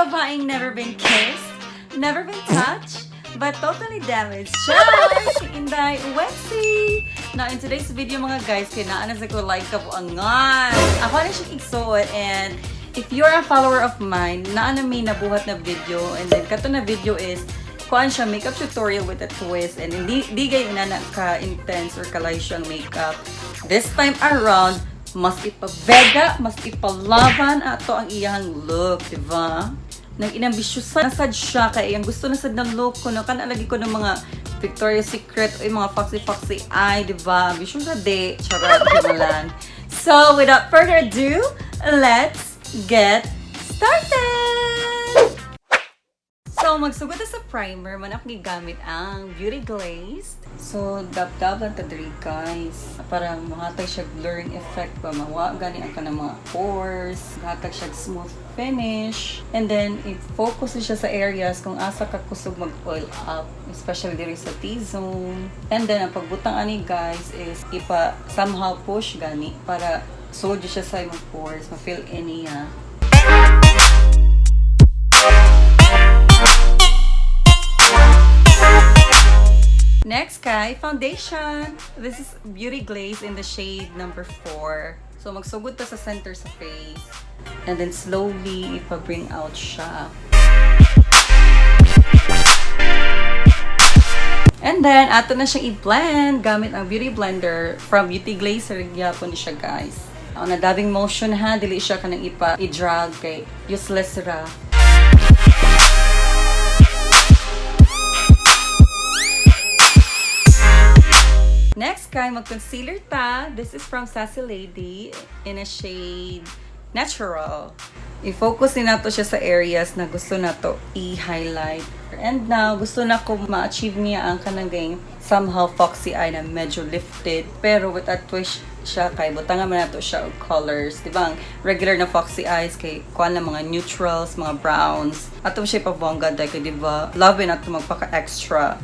babaeng never been kissed, never been touched, but totally damaged. Char! Si Inday Wency! Now, in today's video mga guys, kinaanas ako like ka po angan. Ako na siya igsuot, and if you're a follower of mine, may nabuhat na video, and then kato na video is kuan siya makeup tutorial with a twist, and hindi kayo na ka-intense or kalay siyang makeup. This time around, mas ipavega, mas ipalaban ato ang iyang look, diba? Nag-inambisyosan nasad siya, kaya yung gusto nasad ng look ko, nakanalagi ko ng mga Victoria's Secret o yung mga foxy eye, diba? Ambisyon sa de, charot, lang. So, without further ado, let's get started! So, magsugod na sa primer, man ako gigamit ang Beauty Glazed. So, dab-dab lang tadiri guys. Para mahatag siya blurring effect pa. Mawa gani ang kanang mga pores. Mahatag siya smooth finish. And then, i-focus siya sa areas kung asa ka kusog mag-oil up. Especially diri sa T-zone. And then, ang pagbutang ani guys is somehow push gani para solid siya sa imong pores. Ma-fill in niya. Next kay foundation. This is Beauty Glaze in the shade number 4. So magsugod ta sa center sa face. And then slowly ipa-bring out siya. And then ato na siyang i-blend gamit ang beauty blender from Beauty Glaze. Gyapon ni siya guys. Ang nadabing motion ha, dili siya kanang i-drag kay useless ra. Next kay mag-concealer ta. This is from Sassy Lady in a shade Natural. I-focus din nato siya sa areas na gusto nato i-highlight. And now, gusto na ko ma-achieve niya ang kanang somehow foxy eye na medyo lifted. Pero with a twist siya kay butangan man nato siya og colors. Diba? Ang regular na foxy eyes kay kuan na mga neutrals, mga browns. Ato siya pabongga dahil kay diba? Love it nato magpaka-extra.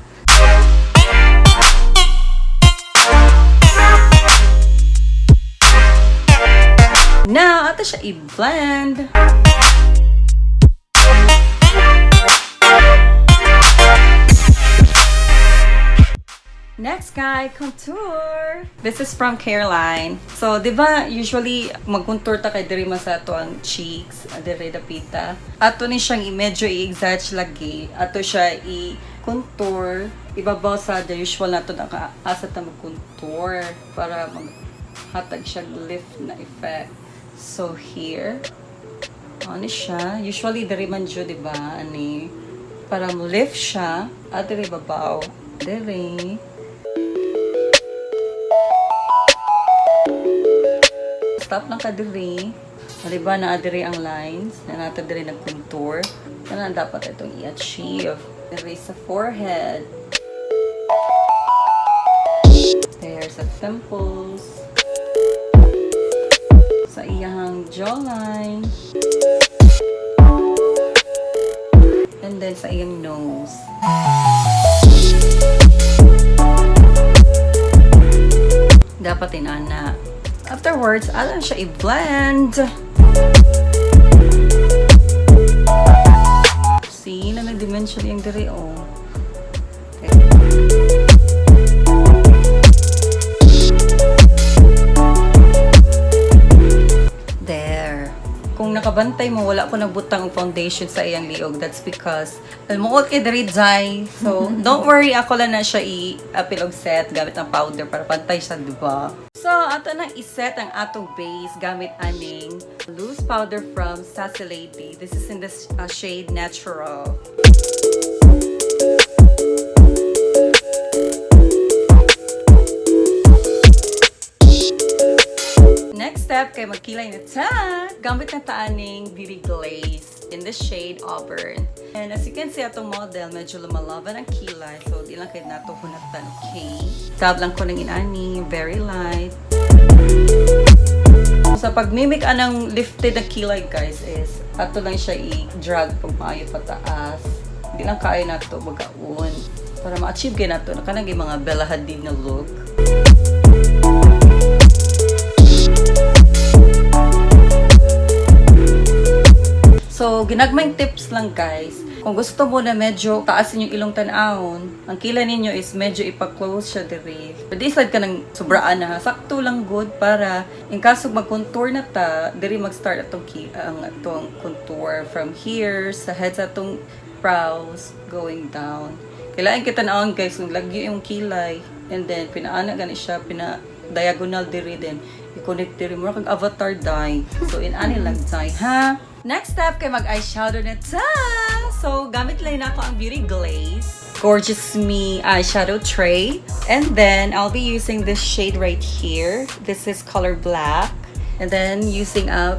Now, ato siya i-blend. Next guy, contour. This is from Caroline. So, di ba usually mag-contour ta kay diri man sa ato ang cheeks, diri dapita. Ato ni siyang medyo i-exaggerate lagi. Ato siya i-contour. Ibabaw sa the usual nato na asa ta mag-contour para hatag siya lift na effect. So here, ano siya? Usually, dari man dyo, diba? Ani, para mo lift siya, at dari babaw. Dari. Stop lang ka dari. Diba na adiri ang lines, na natin dari nag-contour. Na dapat itong i-achieve. Dari sa forehead. There's sa temples. Sa iyang jawline. And then sa iyang nose. Dapat inana. Afterwards, alam siya i-blend. See, na nag-dimension yung diri, oh. Okay. Kung nakabantay mo, wala ko nagbutang foundation sa iyang liog. That's because, almuot kay diri dry. So, don't worry, ako lang na siya i-apil og set gamit ang powder para pantay siya, diba? So, ato nang i-set ang atong base gamit aning loose powder from Sassy Lady. This is in the shade Natural. Next step kay magkilay na ta. Gamit na taaning Beauty Glaze in the shade Auburn. And as you can see, atong model medyo lumalaban ang kilay. So, di lang kayo nato hunatan, okay? Tab lang ko ng inani, very light. So, sa pag-mimic anang lifted na kilay, guys, is ato lang siya i-drag pag maayo pataas. Di lang kaya nato magaon. Para ma-achieve kayo nato na kanang mga Bella Hadid na look. So, ginagmayng tips lang guys. Kung gusto mo na medyo taasin yung ilong tanawon, ang kilay ninyo is medyo ipa-close siya diri. Decide ka ng sobraan na sakto lang good para in kaso mag-contour na ta, diri mag-start atong contour from here sa head sa atong brows going down. Kailangan kita naon guys, kung lagyo yung kilay and then pinaana gani siya, diagonal diri din. I-connect diri mo kag avatar dye. So in ani lang dye ha. Next step kay mag-eyeshadow na ta. So gamit lang na ako ang Beauty Glaze Gorgeous Me eyeshadow tray. And then I'll be using this shade right here. This is color black. And then using a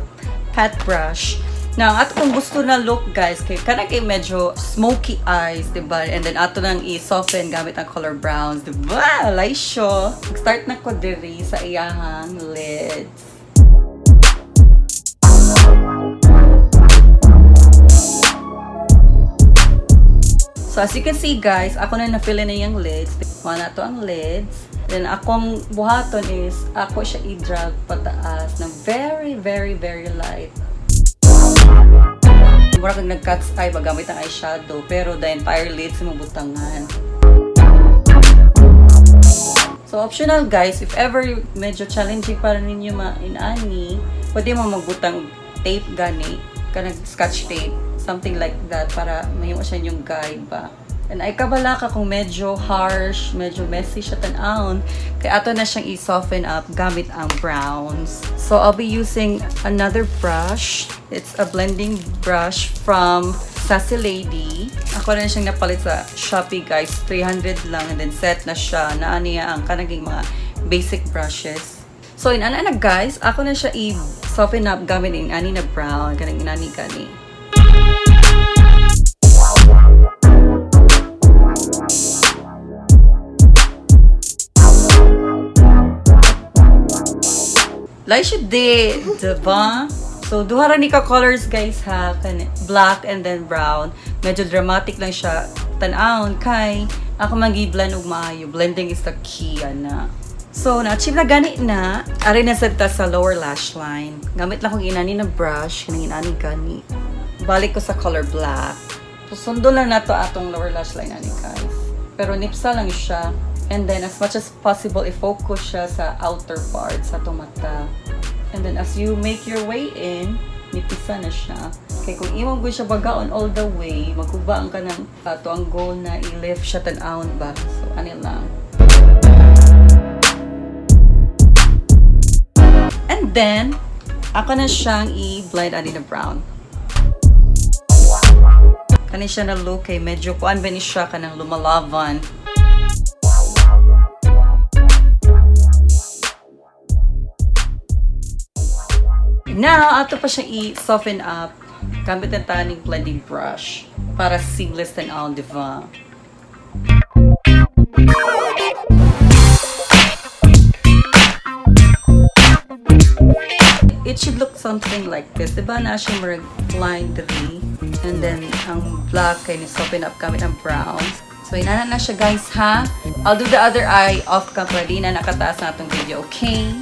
pat brush. Now, ato kung gusto na look guys, kay medyo smoky eyes, diba? And then ato nang i-soften gamit ang color browns, diba? Laisyo. Start na ko diri sa iyahang lids. So as you can see guys, ako na na-fill na yung lids. Wala to ang lids. Then akong buhaton is, ako siya i-drag pataas na very, very, very light. Mura kang nag-cat's eye magamit ang eyeshadow, pero the entire lids mo butangan. So optional guys, if ever medyo challenging para ninyo ma-inani, pwede mo magbutang tape gani, kanang scotch tape, something like that, para mayroon siya yung guide ba. And ay kabala ka kung medyo harsh, medyo messy siya tan-aon, kaya ato na siyang i-soften up gamit ang browns. So I'll be using another brush. It's a blending brush from Sassy Lady. Ako na siyang napalit sa Shopee guys, 300 lang, and then set na siya, na niya ang kanaging mga basic brushes. So in ana guys, ako na siya i-soften up gamit in ani na brown, kanang inani gani. Like she did, diba? So, duha ra ni ka colors guys ha, black and then brown. Medyo dramatic lang siya tan-aon kay ako magi-blend og maayo. Blending is the key ana. So, na-achieve na gani na. Ari na sad ta sa lower lash line. Gamit lang kong inani na brush, kanang inani gani. Balik ko sa color black. So, sundo lang na to atong lower lash line ani guys. Pero nipsa lang siya. And then, as much as possible, i-focus siya sa outer part, sa itong mata. And then, as you make your way in, nipisa na siya. Kaya kung iwag ko siya bagaon all the way, magkubaan ka ng ito ang goal na i-lift siya tan-aon ba. So, ano lang. And then, ako na siyang i-blend ani na brown. Kani siya na look kay medyo kuan ba ni siya kanang lumalavan. Now, ato pa siya i-soften up gamit ang taning blending brush para seamless and all, diba? It should look something like this. Diba na siya marag line 3 and then ang black kay ni-soften up gamit ang brown. So, inana na siya guys ha. I'll do the other eye off camera din na nakataas na itong video, okay?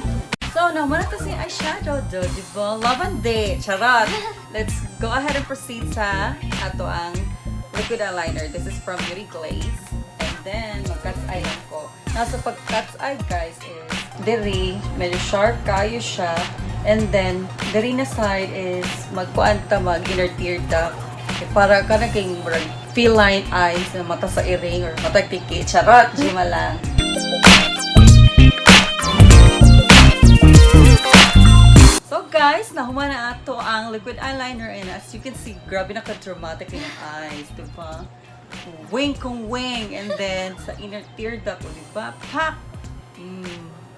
So, now, muna kasi eyeshadow do, diba? Lavande, charot! Let's go ahead and proceed sa ato ang liquid eyeliner. This is from Beauty Glaze. And then, mag-cat's eye lang ko. Now, so pag-cat's eye, guys, is diri, medyo sharp kayo siya. And then, diri na side is magkuanta, mag-inner tear duct. Para ka naging feline eyes na mata sa earring or mata tiki. Charot! Jima lang. So guys, nahuman na ato ang liquid eyeliner and as you can see, grabe na ka-dramatic yung eyes, diba? Wing kong wing and then sa inner tear duct, diba? Pak!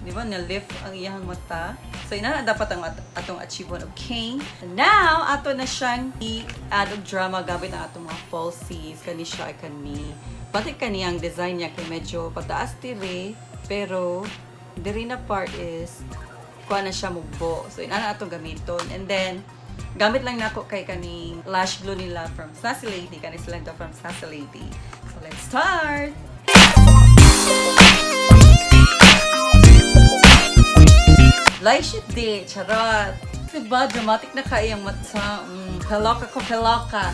Diba? Na-lift ang iyang mata. So ina na dapat ang atong achievement, okay? And now, ato na siyang i-add og drama gamit ang atong mga falsies. Kani siya ay kani. Batik kani ang design niya kay medyo pataas tiri, pero diri na part is kuha na siya mugbo. So, ina na itong gamiton. And then, gamit lang na ako kay kaning lash glue nila from Sassy Lady. Kani sila ito from Sassy Lady. So, let's start! Like shit di, charot! Diba, dramatic na kaya ang mata. Peloka ko, peloka.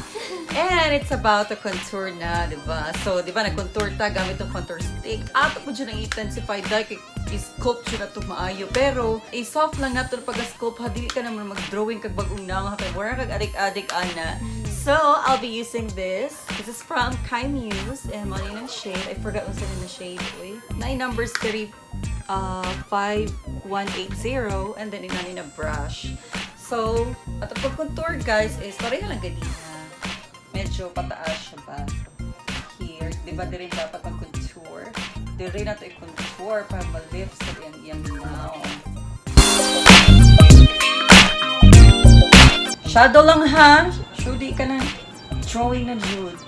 And it's about to contour na, di ba? So, di ba, nag-contour ta gamit yung contour stick. Ato po dyan ang intensify dahil i-sculpt dyan na ito maayo. Pero, soft lang na ito pag-sculpt. Dili ka naman mag-drawing kag bagong na. Kaya wala kag adik-adik, ana. So, I'll be using this. This is from Kai Muse. And mali ng shade. I forgot what's in the shade. Wait. 9 numbers 5180. And then, inani na brush. So, at ang pag-contour, guys, is pareha lang ganina. Medyo pataas siya ba? Here. Di ba, di rin dapat mag-contour? Di rin natin i-contour para ma-lift sa iyang now. Shadow lang, ha? Sure, di ka na drawing na Jude.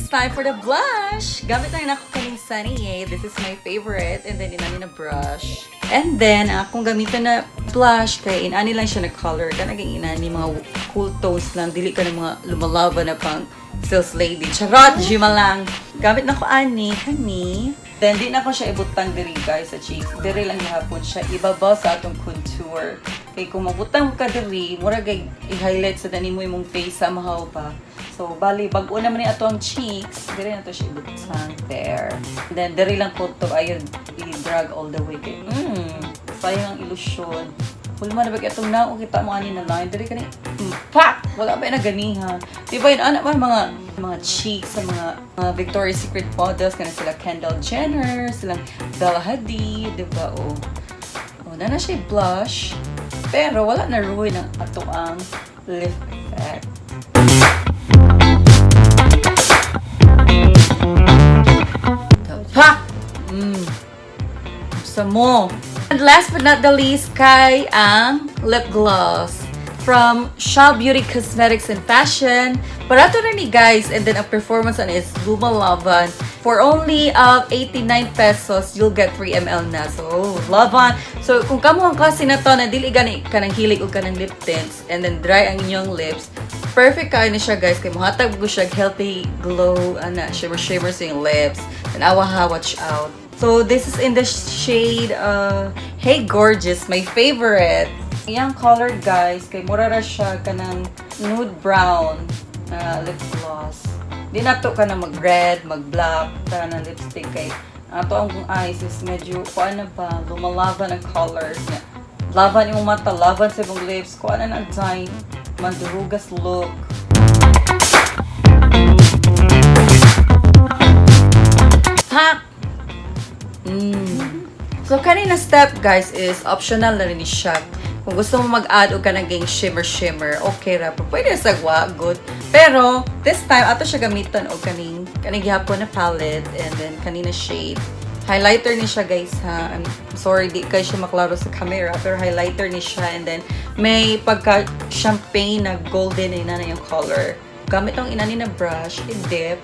Time for the blush. Gamit na ako kaning Sunny. This is my favorite. And then, inani na brush. And then, akong gamitin na blush, kaya inani lang siya na color. Kanaging inani, mga cool tones lang. Dili ka ng mga lumalaba na pang sales lady. Charot! Jima lang. Gamit na ko ani, honey. Then, di na ko siya ibutang diri, guys, sa cheeks. Diri lang ihapon siya. Ibabaw sa atong contour. Kaya kung mabutang ka diri, mura kay i-highlight sa dani mo imong face sa mahaw pa. So, bali, bago naman ni ato ang cheeks, diri na to siya ibutang. There. And then, diri lang ko to, ayun, i-drag all the way. Kaya, sayang ang ilusyon. Hulma na ba itong naong kita mo ani na line. Diri ka ni, pak! Wala ba na ganiha. Diba yun, anak man, mga cheeks sa mga Victoria's Secret models, kana sila Kendall Jenner, silang Bella Hadid, diba, oh. Oh, na siya blush. Pero, wala na ruin ang ato ang lip effect. Ha! Gusto mo. And last but not the least, kay ang lip gloss from Shaw Beauty Cosmetics and Fashion. Barato na ni guys, and then ang performance on is lumalaban. For only 89 pesos, you'll get 3 ml na. So, laban. So, kung kamo ang klase na to, na dili gani ka ng hilig o ka ng lip tints, and then dry ang inyong lips, perfect kayo na siya guys. Kaya muhatag mo siya healthy glow, shimmer sa yung lips. And awaha, watch out. So, this is in the shade, Hey Gorgeous, my favorite. Yung color guys, kay mura ra siya kanang nude brown na lip gloss. Di na to ka na mag-red, mag-black, ka na lipstick kay ato ang eyes is medyo, kuan na ba, lumalaban ang colors niya. Laban yung mata, laban sa ibang lips, kuan na ang time, mandurugas look. Pak! So, kanina step, guys, is optional na rin siya. Kung gusto mo mag-add o ka naging shimmer, okay ra. Pwede na sagwa, good. Pero, this time, ato siya gamitan o kaning gihapon na palette and then kanina shade. Highlighter ni siya, guys, ha. I'm sorry, di kayo siya maklaro sa camera, pero highlighter ni siya and then may pagka-champagne na golden na yung color. Gamit ang inani na brush, i-dip.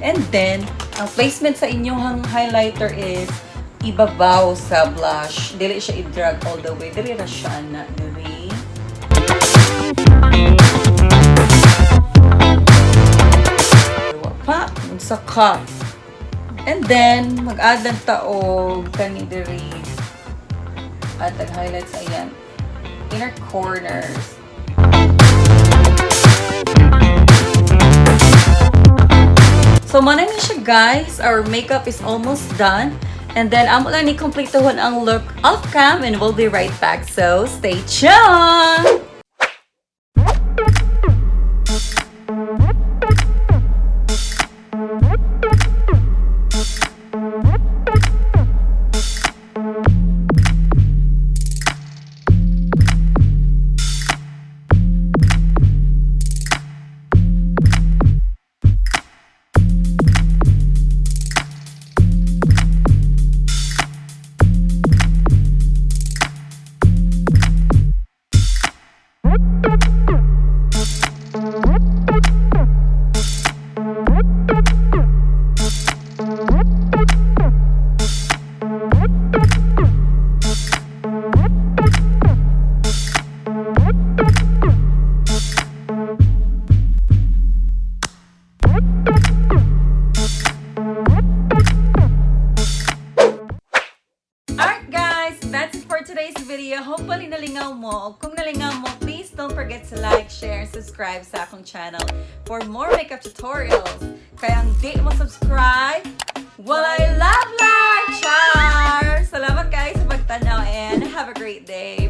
And then, ang placement sa inyong highlighter is ibabaw sa blush. Dili siya i-drag all the way. Dili na siya na. Dili. Pa! Sa cup. And then, mag-add ng taog kani diri. At nag-highlight sa ayan. Inner corners. So, manami siya guys. Our makeup is almost done. And then, amo lang ni kompletuhan ang look off cam and we'll be right back. So, stay tuned! that's it for today's video. Hopefully nalingaw mo. Kung nalingaw mo, please don't forget to like, share, and subscribe sa akong channel for more makeup tutorials. Kaya ang di mo subscribe, walay love life! Char! Salamat guys sa pagtanaw and have a great day.